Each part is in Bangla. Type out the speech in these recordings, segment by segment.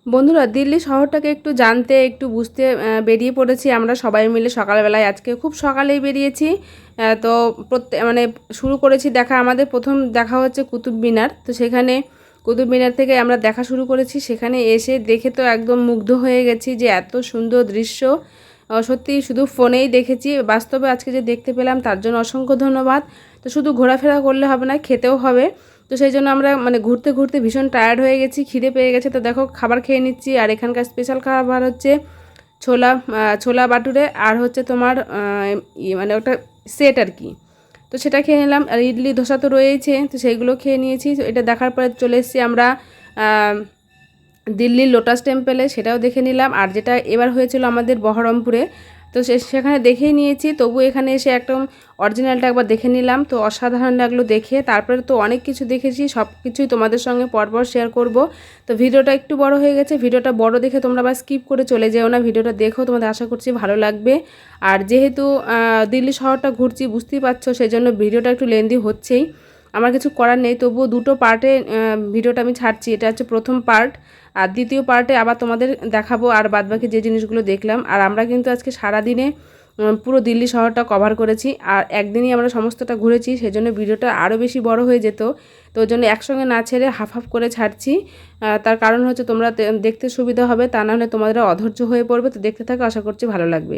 বন্ধুরা, দিল্লি শহরটাকে একটু জানতে একটু বুঝতে বেরিয়ে পড়েছি আমরা সবাই মিলে সকালবেলায়। আজকে খুব সকালেই বেরিয়েছি। তো মানে শুরু করেছি দেখা। আমাদের প্রথম দেখা হচ্ছে কুতুব মিনার। তো সেখানে কুতুব মিনার থেকে আমরা দেখা শুরু করেছি। সেখানে এসে দেখে তো একদম মুগ্ধ হয়ে গেছি যে এত সুন্দর দৃশ্য। সত্যি শুধু ফোনেই দেখেছি, বাস্তবে আজকে যে দেখতে পেলাম তার জন্য অসংখ্য ধন্যবাদ। তো শুধু ঘোরাফেরা করলে হবে না, খেতেও হবে। তো সেই জন্য আমরা মানে ঘুরতে ঘুরতে ভীষণ টায়ার্ড হয়ে গেছি, খিদে পেয়ে গেছে। তো দেখো খাবার খেয়ে নিচ্ছি। আর এখানকার স্পেশাল খাবার হচ্ছে ছোলা ছোলা বাটুরে, আর হচ্ছে তোমার মানে ওটা সেট আর কি। তো সেটা খেয়ে নিলাম। আর ইডলি ধোসা তো রয়েইছে, তো সেইগুলো খেয়ে নিয়েছি। তো এটা দেখার পরে চলে এসেছি আমরা দিল্লির লোটাস টেম্পলে, সেটাও দেখে নিলাম। আর যেটা এবার হয়েছিল আমাদের বহরমপুরে, তো সেখানে দেখেই নিয়েছি। তবু এখানে এসে একদম অরিজিনালটা একবার দেখে নিলাম। তো অসাধারণ লাগলো দেখে। তারপরে তো অনেক কিছু দেখেছি, সব কিছুই তোমাদের সঙ্গে পরপর শেয়ার করব। তো ভিডিওটা একটু বড় হয়ে গেছে, ভিডিওটা বড় দেখে তোমরা আবার স্কিপ করে চলে যেও না, ভিডিওটা দেখো, তোমাদের আশা করছি ভালো লাগবে। আর যেহেতু দিল্লি শহরটা ঘুরছি বুঝতেই পারছো, সেই জন্য ভিডিওটা একটু লেন্দি হচ্ছেই। আমার কিছু করার নেই, তবুও দুটো পার্টে ভিডিওটা আমি ছাড়ছি। এটা হচ্ছে প্রথম পার্ট, আর দ্বিতীয় পার্টে আবার তোমাদের দেখাবো আর বাদবাকি যে জিনিসগুলো দেখলাম। আর আমরা কিন্তু আজকে সারাদিনে পুরো দিল্লি শহরটা কভার করেছি, আর একদিনই আমরা সমস্তটা ঘুরেছি। সেজন্য ভিডিওটা আরও বেশি বড় হয়ে যেত। তো ওই জন্য একসঙ্গে না ছেড়ে হাফ হাফ করে ছাড়ছি। তার কারণ হচ্ছে তোমরা দেখতে সুবিধা হবে, তা নাহলে তোমাদের অধৈর্য হয়ে পড়বে। তো দেখতে থাকো, আশা করছি ভালো লাগবে।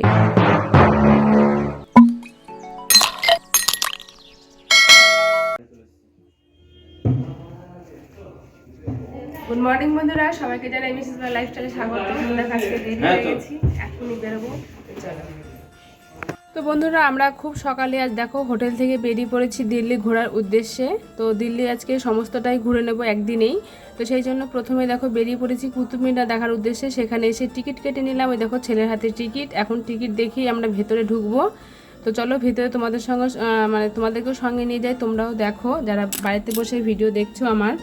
গুড মর্নিং বন্ধুরা, সবাইকে জানাই মিসেস বাই লাইফস্টাইলে স্বাগত। আমরা আজকে দেরি হয়ে গেছি, এখনই বেরোবো। চলো। তো বন্ধুরা, আমরা খুব সকালে আজ দেখো হোটেল থেকে বেরিয়ে পড়েছি দিল্লি ঘোরার উদ্দেশ্যে। তো দিল্লি আজকে সমস্তটাই ঘুরে নেব একদিনেই। তো সেই জন্য প্রথমে দেখো বেরিয়ে পড়েছি কুতুব মিনার দেখার উদ্দেশ্যে। সেখানে এসে টিকিট কেটে নিলাম। ওই দেখো ছেলের হাতে টিকিট। এখন টিকিট দেখেই আমরা ভেতরে ঢুকবো। তো চলো ভিতরে তোমাদের সঙ্গে মানে তোমাদেরকেও সঙ্গে নিয়ে যাই, তোমরাও দেখো যারা বাড়িতে বসে ভিডিও দেখছো আমার।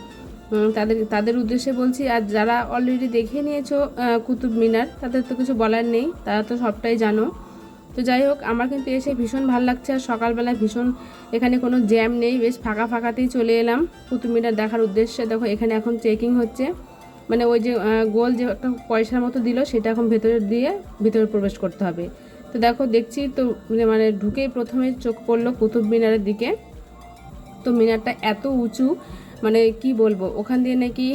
তাদের উদ্দেশ্যে বলছি। আর যারা অলরেডি দেখে নিয়েছো কুতুব মিনার, তাদের তো কিছু বলার নেই, তারা তো সবটাই জানো। তো যাই হোক, আমার কিন্তু এসে ভীষণ ভালো লাগছে। আর সকালবেলা ভীষণ এখানে কোনো জ্যাম নেই, বেশ ফাঁকা ফাঁকাতেই চলে এলাম কুতুব মিনার দেখার উদ্দেশ্যে। দেখো এখানে এখন চেকিং হচ্ছে, মানে ওই যে গোল যে একটা পয়সার মতো দিল, সেটা এখন ভেতরে দিয়ে ভিতরে প্রবেশ করতে হবে। তো দেখো দেখছি তো, মানে ঢুকেই প্রথমে চোখ পড়লো কুতুব মিনারের দিকে। তো মিনারটা এত উঁচু, মানে কি বলবো, ওখান দিয়ে নাকি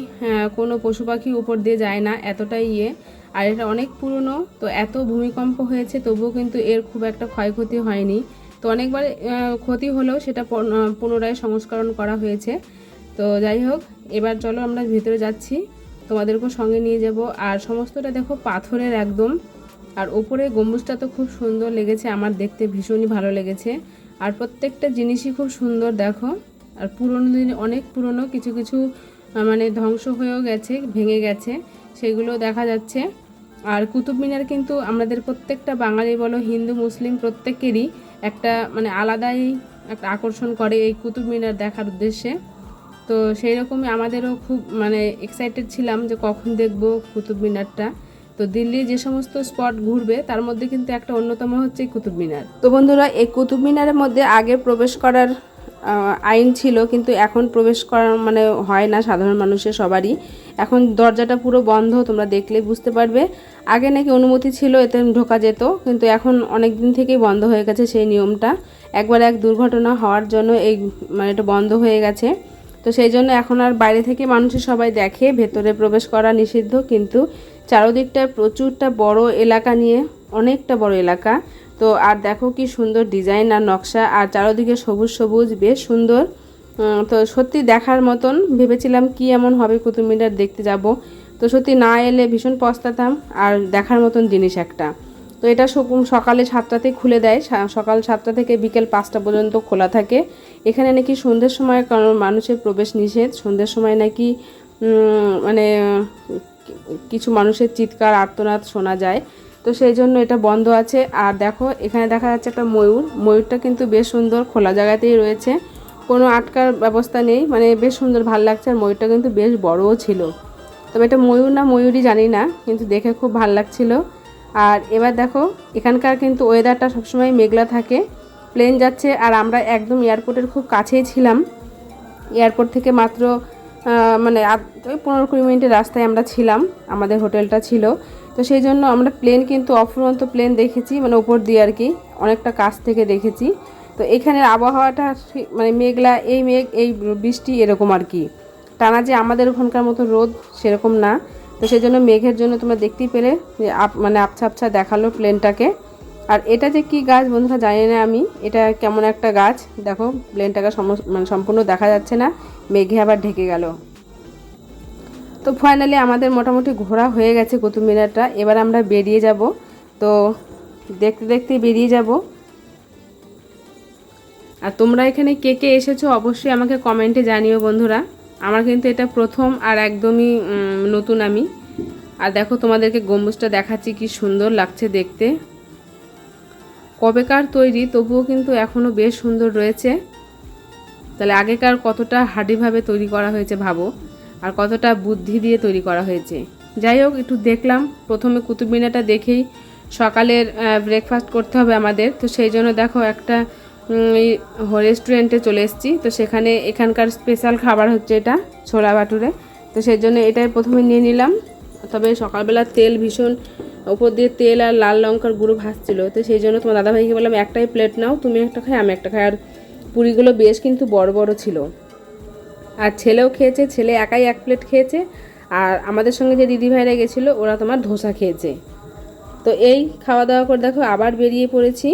কোনো পশু পাখি উপর দিয়ে যায় না, এতটাই ইয়ে। আর এটা অনেক পুরনো। তো এত ভূমিকম্প হয়েছে তবুও কিন্তু এর খুব একটা ক্ষয়ক্ষতি হয়নি। তো অনেকবার ক্ষতি হলেও সেটা পুনরায় সংস্করণ করা হয়েছে। তো যাই হোক, এবার চলো আমরা ভিতরে যাচ্ছি, তোমাদেরকেও সঙ্গে নিয়ে যাব। আর সমস্তটা দেখো পাথরের একদম। আর ওপরে গম্বুজটা তো খুব সুন্দর লেগেছে আমার, দেখতে ভীষণই ভালো লেগেছে। আর প্রত্যেকটা জিনিসই খুব সুন্দর দেখো। আর পুরনো দিন, অনেক পুরনো, কিছু কিছু মানে ধ্বংস হয়েও গেছে, ভেঙে গেছে, সেগুলো দেখা যাচ্ছে। আর কুতুব মিনার কিন্তু আমাদের প্রত্যেকটা বাঙালি বলো হিন্দু মুসলিম প্রত্যেকেরই একটা মানে আলাদাই একটা আকর্ষণ করে এই কুতুব মিনার দেখার উদ্দেশ্যে। তো সেই রকমই আমাদেরও খুব মানে এক্সাইটেড ছিলাম যে কখন দেখব কুতুব মিনারটা। তো দিল্লির যে সমস্ত স্পট ঘুরবে তার মধ্যে কিন্তু একটা অন্যতম হচ্ছে কুতুব মিনার। তো বন্ধুরা, এই কুতুব মিনারের মধ্যে আগে প্রবেশ করার আইন ছিল, কিন্তু এখন প্রবেশ করা মানে হয় না সাধারণ মানুষের সবারই। এখন দরজাটা পুরো বন্ধ, তোমরা দেখলে বুঝতে পারবে। আগে নাকি অনুমতি ছিল, এতে ঢোকা যেত, কিন্তু এখন অনেক দিন থেকেই বন্ধ হয়ে গেছে সেই নিয়মটা। একবার এক দুর্ঘটনা হওয়ার জন্য এই মানে এটা বন্ধ হয়ে গেছে। তো সেই জন্য এখন আর বাইরে থেকে মানুষের সবাই দেখে, ভেতরে প্রবেশ করা নিষিদ্ধ। কিন্তু চারদিকটা প্রচুরটা বড় এলাকা নিয়ে, অনেকটা বড় এলাকা। তো আর দেখো কি সুন্দর ডিজাইন আর নকশা, আর চারদিকে সবুজ সবুজ, বেশ সুন্দর। তো সত্যি দেখার মতন। ভেবেছিলাম কি এমন হবে কুতুব মিনার দেখতে যাব, তো সত্যি না এলে ভীষণ পস্তাতাম। আর দেখার মতন জিনিস একটা। তো এটা সকালে 7টাতে খুলে দেয়, সকাল 7টা থেকে বিকেল 5টা পর্যন্ত খোলা থাকে। এখানে নাকি সন্ধ্যের সময় কারণ মানুষের প্রবেশ নিষেধ। সন্ধ্যের সময় নাকি মানে কিছু মানুষের চিৎকার আর্তনাদ শোনা যায়, তো সেই জন্য এটা বন্ধ আছে। আর দেখো এখানে দেখা যাচ্ছে একটা ময়ূরটা কিন্তু বেশ সুন্দর, খোলা জায়গাতেই রয়েছে, কোনো আটকার ব্যবস্থা নেই, মানে বেশ সুন্দর ভাল লাগছে। আর ময়ূরটা কিন্তু বেশ বড়ও ছিল। তবে এটা ময়ূর না ময়ূরই জানি না, কিন্তু দেখে খুব ভাল লাগছিল। আর এবার দেখো এখানকার কিন্তু ওয়েদারটা সবসময় মেঘলা থাকে, প্লেন যাচ্ছে। আর আমরা একদম এয়ারপোর্টের খুব কাছেই ছিলাম, এয়ারপোর্ট থেকে মাত্র মানে 15-20 মিনিটের রাস্তায় আমরা ছিলাম, আমাদের হোটেলটা ছিল। তো সেই জন্য আমরা প্লেন কিন্তু অফুরন্ত প্লেন দেখেছি, মানে ওপর দিয়ে আর কি, অনেকটা কাছ থেকে দেখেছি। তো এখানের আবহাওয়াটা মানে মেঘলা, এই মেঘ এই বৃষ্টি এরকম আর কি, টানা যে আমাদের ওখানকার মতো রোদ সেরকম না। তো সেই জন্য মেঘের জন্য তোমরা দেখতেই পেলে যে মানে আবছা আবছা দেখালো প্লেনটাকে। আর এটা যে কি গাছ বন্ধুরা জানি না আমি, এটা কেমন একটা গাছ, দেখো প্লেনটাকে মানে সম্পূর্ণ দেখা যাচ্ছে না, মেঘে আবার ঢেকে গেল। তো ফাইনালি আমাদের মোটামুটি ঘোরা হয়ে গেছে কুতুব মিনারটা, এবার আমরা বেরিয়ে যাব। তো দেখতে দেখতে বেরিয়ে যাব। আর তোমরা এখানে কে কে এসেছো অবশ্যই আমাকে কমেন্টে জানিও বন্ধুরা। আমার কিন্তু এটা প্রথম আর একদমই নতুন আমি। আর দেখো তোমাদেরকে গম্বুজটা দেখাচ্ছি, কি সুন্দর লাগছে দেখতে। কবেকার তৈরি, তবুও কিন্তু এখনও বেশ সুন্দর রয়েছে। তাহলে আগেকার কতটা হার্ডিভাবে তৈরি করা হয়েছে ভাবো, আর কতটা বুদ্ধি দিয়ে তৈরি করা হয়েছে। যাই হোক, একটু দেখলাম প্রথমে কুতুব মিনারটা দেখেই সকালের ব্রেকফাস্ট করতে হবে আমাদের। তো সেই জন্য দেখো একটা রেস্টুরেন্টে চলে এসেছি। তো সেখানে এখানকার স্পেশাল খাবার হচ্ছে এটা ছোলা ভাটুরে। তো সেই জন্য এটাই প্রথমে নিয়ে নিলাম। তবে সকালবেলা তেল ভীষণ, উপর দিয়ে তেল আর লাল লঙ্কার গুঁড়ো ভাজছিল। তো সেই জন্য তোমার দাদাভাইকে বললাম একটাই প্লেট নাও, তুমি একটা খাই আমি একটা খাই। আর পুরিগুলো বেশ কিন্তু বড় বড় ছিল। আর ছেলেও খেয়েছে, ছেলে একাই 1 প্লেট খেয়েছে। আর আমাদের সঙ্গে যে দিদিভাইরা গেছিলো ওরা তোমার ধোসা খেয়েছে। তো এই খাওয়া দাওয়া করে দেখো আবার বেরিয়ে পড়েছি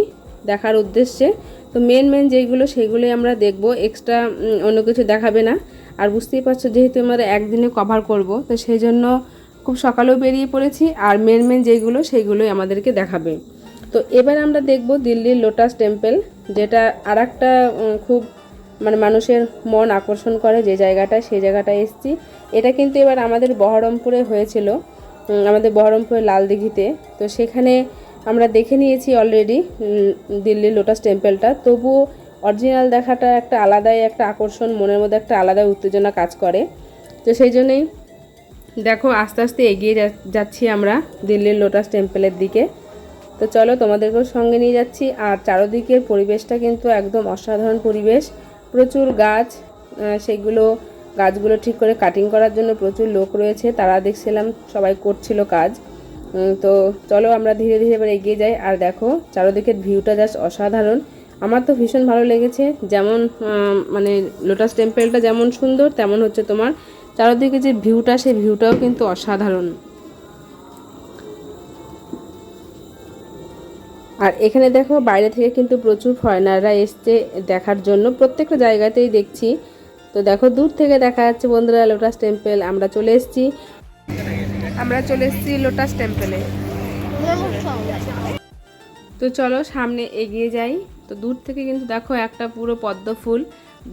দেখার উদ্দেশ্যে। তো মেন যেইগুলো সেইগুলোই আমরা দেখব, এক্সট্রা অন্য কিছু দেখাবে না। আর বুঝতেই পারছো যেহেতু আমরা একদিনে কভার করব, তো সেই জন্য খুব সকালেও বেরিয়ে পড়েছি। আর মেন যেইগুলো সেইগুলোই আমাদেরকে দেখাবে। তো এবার আমরা দেখব দিল্লির লোটাস টেম্পল, যেটা আর একটা খুব মানে মানুষের মন আকর্ষণ করে যে জায়গাটা, সেই জায়গাটায় এসেছি। এটা কিন্তু এবার আমাদের বহরমপুরে হয়েছিল, আমাদের বহরমপুরের লালদিঘিতে। তো সেখানে আমরা দেখে নিয়েছি অলরেডি দিল্লির লোটাস টেম্পলটা। তবুও অরিজিনাল দেখাটা একটা আলাদাই একটা আকর্ষণ, মনের মধ্যে একটা আলাদা উত্তেজনা কাজ করে। তো সেই জন্যই দেখো আস্তে আস্তে এগিয়ে যাচ্ছি আমরা দিল্লির লোটাস টেম্পলের দিকে। তো চলো তোমাদেরকেও সঙ্গে নিয়ে যাচ্ছি। আর চারদিকের পরিবেশটা কিন্তু একদম অসাধারণ পরিবেশ, প্রচুর গাছ, সেগুলো গাছগুলো ঠিক করে কাটিং করার জন্য প্রচুর লোক রয়েছে, তারা দেখছিলাম সবাই করছিল কাজ। তো চলো আমরা ধীরে ধীরে এবার এগিয়ে যাই। আর দেখো চারদিকের ভিউটা জাস্ট অসাধারণ, আমার তো ভীষণ ভালো লেগেছে। যেমন মানে লোটাস টেম্পলটা যেমন সুন্দর, তেমন হচ্ছে তোমার চারদিকে যে ভিউটা, সেই ভিউটাও কিন্তু অসাধারণ। আর এখানে দেখো বাইরে থেকে কিন্তু প্রচুর ফরেনাররা এসছে দেখার জন্য, প্রত্যেকটা জায়গাতেই দেখছি। তো দেখো দূর থেকে দেখা যাচ্ছে বন্ধুরা লোটাস টেম্পল। আমরা চলে এসেছি লোটাস টেম্পলে। তো চলো সামনে এগিয়ে যাই। তো দূর থেকে কিন্তু দেখো একটা পুরো পদ্ম ফুল,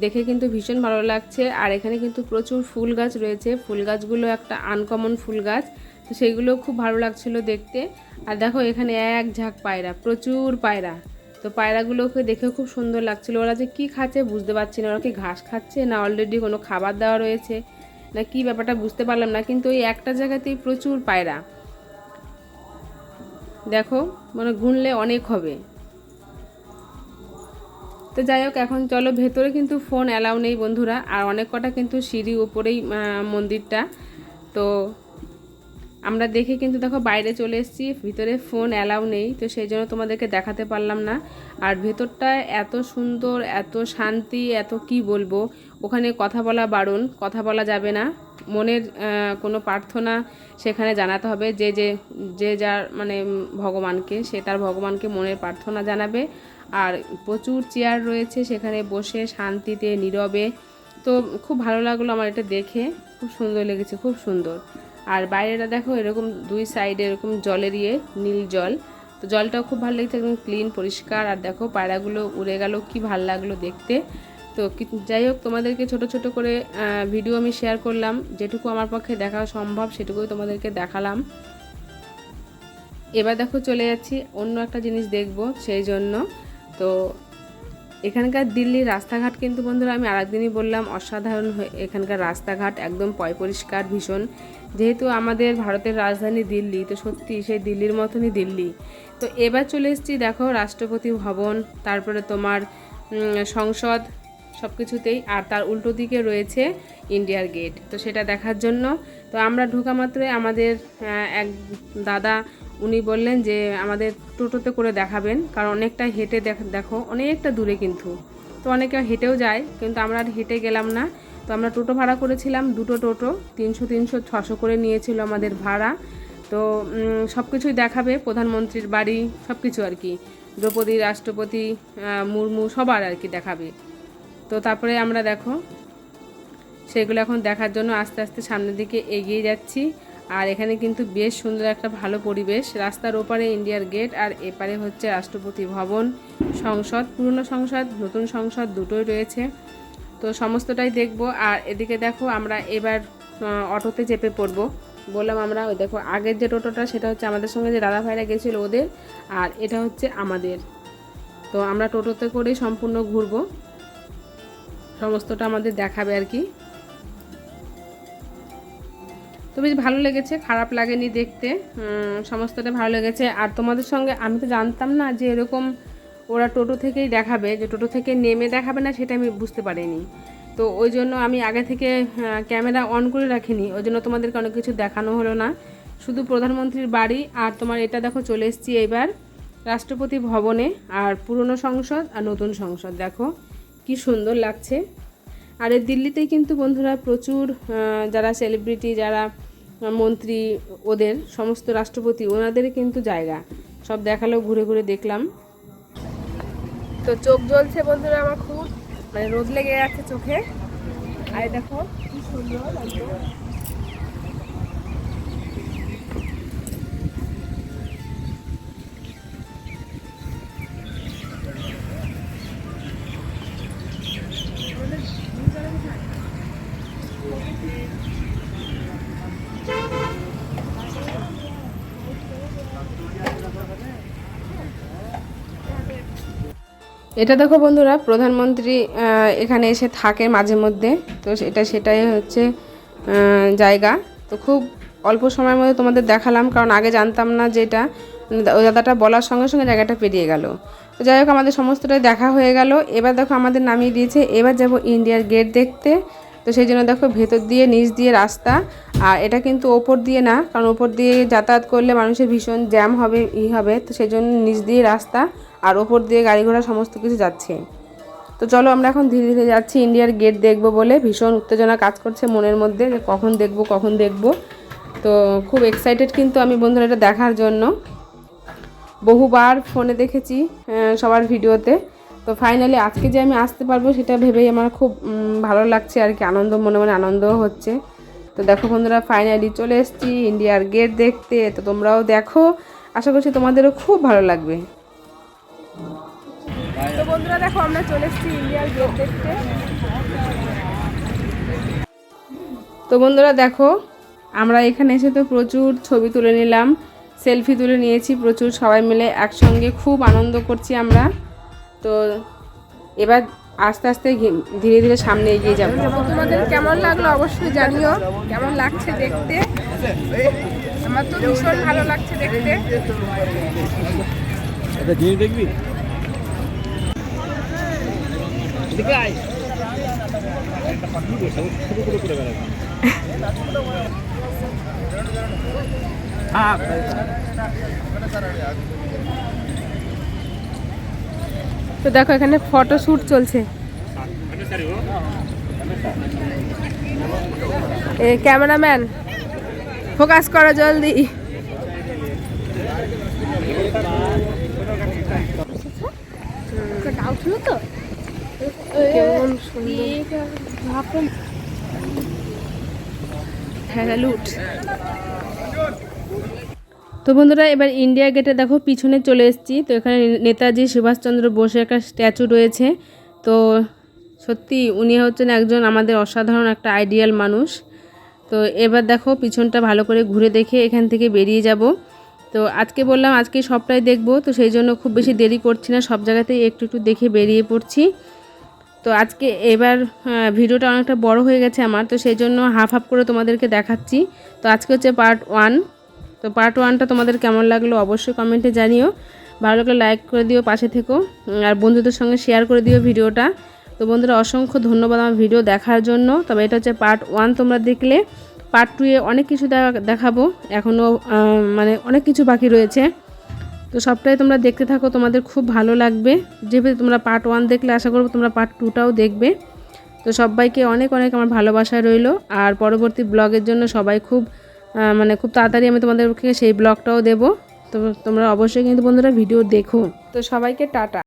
দেখে কিন্তু ভীষণ ভালো লাগছে। আর এখানে কিন্তু প্রচুর ফুল গাছ রয়েছে, ফুল গাছগুলো একটা আনকমন ফুল গাছ, তো সেইগুলো খুব ভালো লাগছিল দেখতে। আর দেখো এখানে এক ঝাঁক পায়রা, প্রচুর পায়রা। তো পায়রাগুলোকে দেখেও খুব সুন্দর লাগছিল। ওরা যে কী খাচ্ছে বুঝতে পারছি না, ওরা কি ঘাস খাচ্ছে না অলরেডি কোনো খাবার দেওয়া রয়েছে না কি ব্যাপারটা বুঝতে পারলাম না। কিন্তু ওই একটা জায়গাতেই প্রচুর পায়রা, দেখো মানে গুনলে অনেক হবে। তো যাই হোক এখন চলো, ভেতরে কিন্তু ফোন অ্যালাউ নেই বন্ধুরা। আর অনেক কটা কিন্তু সিঁড়ি উপরেই মন্দিরটা। তো আমরা দেখে কিন্তু দেখো বাইরে চলে এসেছি, ভিতরে ফোন অ্যালাউ নেই, তো সেই জন্য তোমাদেরকে দেখাতে পারলাম না। আর ভেতরটা এত সুন্দর, এত শান্তি, এত কি বলবো, ওখানে কথা বলা বারণ, কথা বলা যাবে না। মনের কোনো প্রার্থনা সেখানে জানাতে হবে, যে যার মানে ভগবানকে, সে তার ভগবানকে মনের প্রার্থনা জানাবে। আর প্রচুর চেয়ার রয়েছে সেখানে বসে শান্তিতে নীরবে। তো খুব ভালো লাগলো আমার এটা দেখে, খুব সুন্দর লেগেছে, খুব সুন্দর। আর বাইরেটা দেখো এরকম 2 সাইডে এরকম জলের নীল জল, তো জলটাও খুব ভালো লেগেছে, একদম ক্লিন পরিষ্কার। আর দেখো পায়রাগুলো উড়ে গেল, কি ভালো লাগলো দেখতে। তো যাই হোক তোমাদেরকে ছোট ছোট করে ভিডিও আমি শেয়ার করলাম, যেটুকু আমার পক্ষে দেখা সম্ভব সেটুকুই তোমাদেরকে দেখালাম। এবার দেখো চলে যাচ্ছি অন্য একটা জিনিস দেখব, সেই জন্য। তো এখানকার দিল্লির রাস্তাঘাট কিন্তু বন্ধুরা আমি আরেকদিনই বললাম অসাধারণ। এখানকার রাস্তাঘাট একদম পরিষ্কার ভীষণ। যেহেতু আমাদের ভারতের রাজধানী দিল্লি, তো সত্যি সেই দিল্লির মতনই দিল্লি। তো এবার চলে এসেছি দেখো রাষ্ট্রপতি ভবন, তারপরে তোমার সংসদ, সব কিছুতেই। আর তার উল্টো দিকে রয়েছে ইন্ডিয়ার গেট। তো সেটা দেখার জন্য তো আমরা ঢোকা মাত্রই আমাদের এক দাদা উনি বললেন যে আমাদের টোটোতে করে দেখাবেন, কারণ অনেকটা হেঁটে দেখো অনেকটা দূরে কিন্তু। তো অনেকে হেঁটেও যায়, কিন্তু আমরা আর হেঁটে গেলাম না। তো আমরা টোটো ভাড়া করেছিলাম, দুটো টোটো 300 600 করে নিয়েছিল আমাদের ভাড়া। তো সব কিছুই দেখাবে, প্রধানমন্ত্রীর বাড়ি সব কিছু আর কি, দ্রৌপদী, রাষ্ট্রপতি মুর্মু সবার আর কি দেখাবে। তো তারপরে আমরা দেখো সেগুলো এখন দেখার জন্য আস্তে আস্তে সামনের দিকে এগিয়ে যাচ্ছি। আর এখানে কিন্তু বেশ সুন্দর একটা ভালো পরিবেশ, রাস্তার ওপারে ইন্ডিয়ার গেট আর এপারে হচ্ছে রাষ্ট্রপতি ভবন, সংসদ, পুরনো সংসদ নতুন সংসদ দুটোই রয়েছে। তো সমস্তটাই দেখব। আর এদিকে দেখো আমরা এবার অটোতে চেপে পড়বো। বললাম আমরা ওই দেখো আগের যে টোটোটা সেটা হচ্ছে আমাদের সঙ্গে যে দাদা ভাইরা গেছিলো ওদের, আর এটা হচ্ছে আমাদের। তো আমরা টোটোতে করেই সম্পূর্ণ ঘুরবো, সমস্তটা আমাদের দেখাবে আর কি। তো বেশ ভালো লেগেছে, খারাপ লাগেনি দেখতে, সমস্তটা ভালো লেগেছে। আর তোমাদের সঙ্গে আমি তো জানতাম না যে এরকম ওরা টোটো থেকেই দেখাবে, যে টোটো থেকে নেমে দেখাবে না সেটা আমি বুঝতে পারিনি। তো ওই জন্য আমি আগে থেকে ক্যামেরা অন করে রাখিনি, ওই জন্য তোমাদেরকে অনেক কিছু দেখানো হলো না, শুধু প্রধানমন্ত্রীর বাড়ি। আর তোমার এটা দেখো চলে এসেছি এবার রাষ্ট্রপতি ভবনে, আর পুরনো সংসদ আর নতুন সংসদ দেখো কি সুন্দর লাগছে। আর এই দিল্লিতেই কিন্তু বন্ধুরা প্রচুর যারা সেলিব্রিটি, যারা মন্ত্রী, ওদের সমস্ত রাষ্ট্রপতি ওনাদেরই কিন্তু জায়গা, সব দেখালেও ঘুরে ঘুরে দেখলাম। তো চোখ জ্বলছে বন্ধুরা আমার খুব, মানে রোদ লেগে যাচ্ছে চোখে। আর দেখো কি সুন্দর লাগছে। এটা দেখো বন্ধুরা প্রধানমন্ত্রী এখানে এসে থাকে মাঝে মধ্যে, তো সেটাই হচ্ছে জায়গা। তো খুব অল্প সময়ের মধ্যে তোমাদের দেখালাম, কারণ আগে জানতাম না যে এটা, ওই দাদাটা বলার সঙ্গে সঙ্গে জায়গাটা পেরিয়ে গেল। তো যাই হোক আমাদের সমস্তটাই দেখা হয়ে গেল। এবার দেখো আমাদের নামিয়ে দিয়েছে, এবার যাব ইন্ডিয়ার গেট দেখতে। তো সেই জন্য দেখো ভেতর দিয়ে নিচ দিয়ে রাস্তা, আর এটা কিন্তু ওপর দিয়ে না, কারণ ওপর দিয়ে যাতায়াত করলে মানুষের ভীষণ জ্যাম হবে হবে, তো সেই জন্য নিচ দিয়ে রাস্তা, আর ওপর দিয়ে গাড়ি ঘোড়া সমস্ত কিছু যাচ্ছে। তো চলো আমরা এখন ধীরে ধীরে যাচ্ছি ইন্ডিয়ার গেট দেখব বলে, ভীষণ উত্তেজনা কাজ করছে মনের মধ্যে যে কখন দেখব। তো খুব এক্সাইটেড কিন্তু আমি বন্ধুরা এটা দেখার জন্য, বহুবার ফোনে দেখেছি সবার ভিডিওতে। তো ফাইনালি আজকে যে আমি আসতে পারবো সেটা ভেবেই আমার খুব ভালো লাগছে আর কি, আনন্দ মনে মনে আনন্দও হচ্ছে। তো দেখো বন্ধুরা ফাইনালি চলে এসেছি ইন্ডিয়ার গেট দেখতে। তো তোমরাও দেখো, আশা করছি তোমাদেরও খুব ভালো লাগবে। তো বন্ধুরা দেখো আমরা চলে এসেছি ইন্ডিয়ার গেট দেখতে। তো বন্ধুরা দেখো আমরা এখানে এসে তো প্রচুর ছবি তুলে নিলাম, সেলফি তুলে নিয়েছি প্রচুর, সবাই মিলে একসঙ্গে খুব আনন্দ করছি আমরা। তো এবার আস্তে আস্তে ধীরে ধীরে সামনে এগিয়ে যাবো। তোমাদের কেমন লাগলো অবশ্যই জানিও, কেমন লাগছে দেখতে। আমার তো ভীষণ ভালো লাগছে দেখতে। দেখবি তো দেখো এখানে ফটো শ্যুট চলছে, ক্যামেরাম্যান ফোকাস করো জলদি। তো বন্ধুরা এবার ইন্ডিয়া গেটে দেখো পিছনে চলে এসেছি। তো এখানে নেতাজি সুভাষচন্দ্র বোসের একটা স্ট্যাচু রয়েছে। তো সত্যি উনি হচ্ছেন একজন আমাদের অসাধারণ একটা আইডিয়াল মানুষ। তো এবার দেখো পিছনটা ভালো করে ঘুরে দেখে এখান থেকে বেরিয়ে যাব। তো আজকে বললাম আজকে সবটাই দেখব, তো সেই জন্য খুব বেশি দেরি করছি না, সব জায়গাতেই একটু একটু দেখে বেরিয়ে পড়ছি। তো আজকে এবার ভিডিওটা অনেকটা বড় হয়ে গেছে আমার, তো সেই জন্য হাফ হাফ করে তোমাদেরকে দেখাচ্ছি। তো আজকে হচ্ছে পার্ট 1। তো পার্ট 1টা তোমাদের কেমন লাগলো অবশ্যই কমেন্টে জানিও, ভালো লাগলে লাইক করে দিও, পাশে থেকো, আর বন্ধুদের সঙ্গে শেয়ার করে দিও ভিডিওটা। তো বন্ধুরা অসংখ্য ধন্যবাদ আমার ভিডিও দেখার জন্য। তবে এটা হচ্ছে পার্ট 1, তোমরা দেখলে পার্ট 2 এ অনেক কিছু দেখাবো, এখনও মানে অনেক কিছু বাকি রয়েছে। তো সবটাই তোমরা দেখতে থাকো, তোমাদের খুব ভালো লাগবে। যেহেতু তোমরা পার্ট 1 দেখলে আশা করবো তোমরা পার্ট 2টাও দেখবে। তো সবাইকে অনেক অনেক আমার ভালোবাসা রইলো। আর পরবর্তী ব্লগের জন্য সবাই খুব তাড়াতাড়ি আমি তোমাদেরকে সেই ব্লগটাও দেবো। তো তোমরা অবশ্যই কিন্তু বন্ধুরা ভিডিও দেখো। তো সবাইকে টাটা।